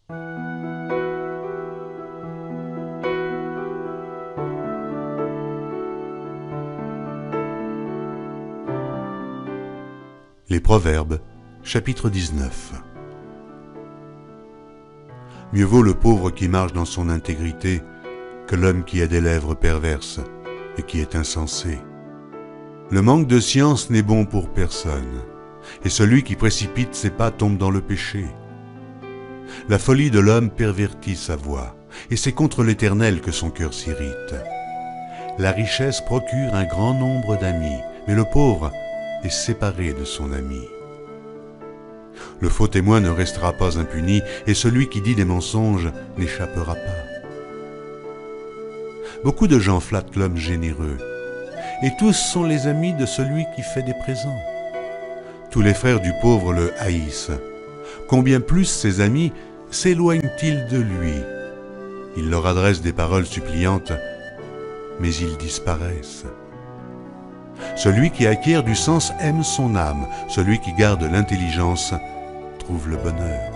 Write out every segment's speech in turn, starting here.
Les Proverbes, chapitre 19. Mieux vaut le pauvre qui marche dans son intégrité que l'homme qui a des lèvres perverses et qui est insensé. Le manque de science n'est bon pour personne, et celui qui précipite ses pas tombe dans le péché. La folie de l'homme pervertit sa voie, et c'est contre l'Éternel que son cœur s'irrite. La richesse procure un grand nombre d'amis, mais le pauvre est séparé de son ami. Le faux témoin ne restera pas impuni, et celui qui dit des mensonges n'échappera pas. Beaucoup de gens flattent l'homme généreux, et tous sont les amis de celui qui fait des présents. Tous les frères du pauvre le haïssent. Combien plus ses amis s'éloignent-ils de lui? Il leur adresse des paroles suppliantes, mais ils disparaissent. Celui qui acquiert du sens aime son âme, celui qui garde l'intelligence trouve le bonheur.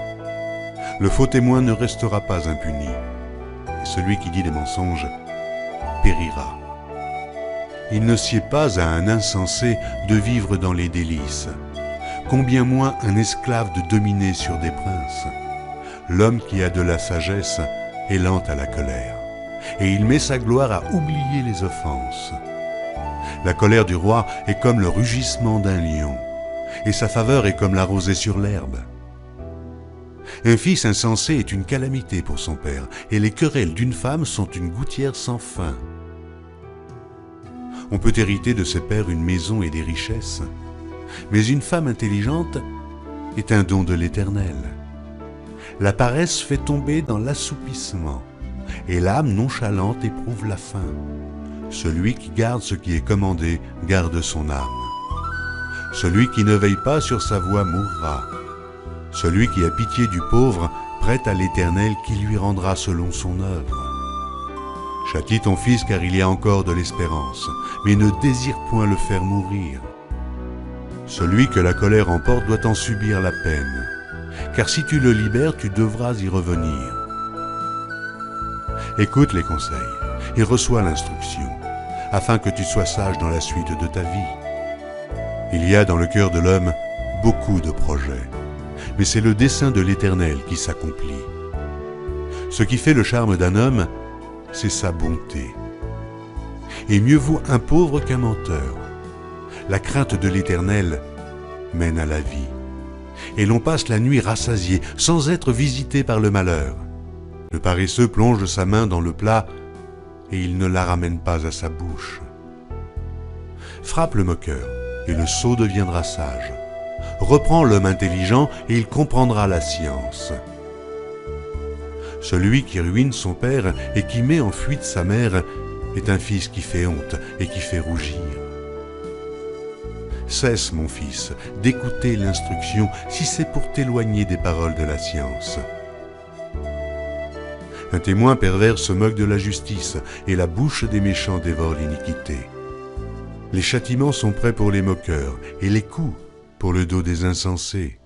Le faux témoin ne restera pas impuni, et celui qui dit des mensonges périra. Il ne sied pas à un insensé de vivre dans les délices, combien moins un esclave de dominer sur des princes. L'homme qui a de la sagesse est lent à la colère, et il met sa gloire à oublier les offenses. La colère du roi est comme le rugissement d'un lion, et sa faveur est comme la rosée sur l'herbe. Un fils insensé est une calamité pour son père, et les querelles d'une femme sont une gouttière sans fin. On peut hériter de ses pères une maison et des richesses, mais une femme intelligente est un don de l'Éternel. La paresse fait tomber dans l'assoupissement, et l'âme nonchalante éprouve la faim. Celui qui garde ce qui est commandé garde son âme. Celui qui ne veille pas sur sa voie mourra. Celui qui a pitié du pauvre prête à l'Éternel qui lui rendra selon son œuvre. Châtie ton fils car il y a encore de l'espérance, mais ne désire point le faire mourir. Celui que la colère emporte doit en subir la peine, car si tu le libères, tu devras y revenir. Écoute les conseils et reçois l'instruction, afin que tu sois sage dans la suite de ta vie. Il y a dans le cœur de l'homme beaucoup de projets, mais c'est le dessein de l'Éternel qui s'accomplit. Ce qui fait le charme d'un homme, c'est sa bonté. Et mieux vaut un pauvre qu'un menteur. La crainte de l'Éternel mène à la vie, et l'on passe la nuit rassasié, sans être visité par le malheur. Le paresseux plonge sa main dans le plat, et il ne la ramène pas à sa bouche. Frappe le moqueur, et le sot deviendra sage. Reprends l'homme intelligent, et il comprendra la science. Celui qui ruine son père et qui met en fuite sa mère est un fils qui fait honte et qui fait rougir. Cesse, mon fils, d'écouter l'instruction si c'est pour t'éloigner des paroles de la science. Un témoin pervers se moque de la justice, et la bouche des méchants dévore l'iniquité. Les châtiments sont prêts pour les moqueurs, et les coups pour le dos des insensés.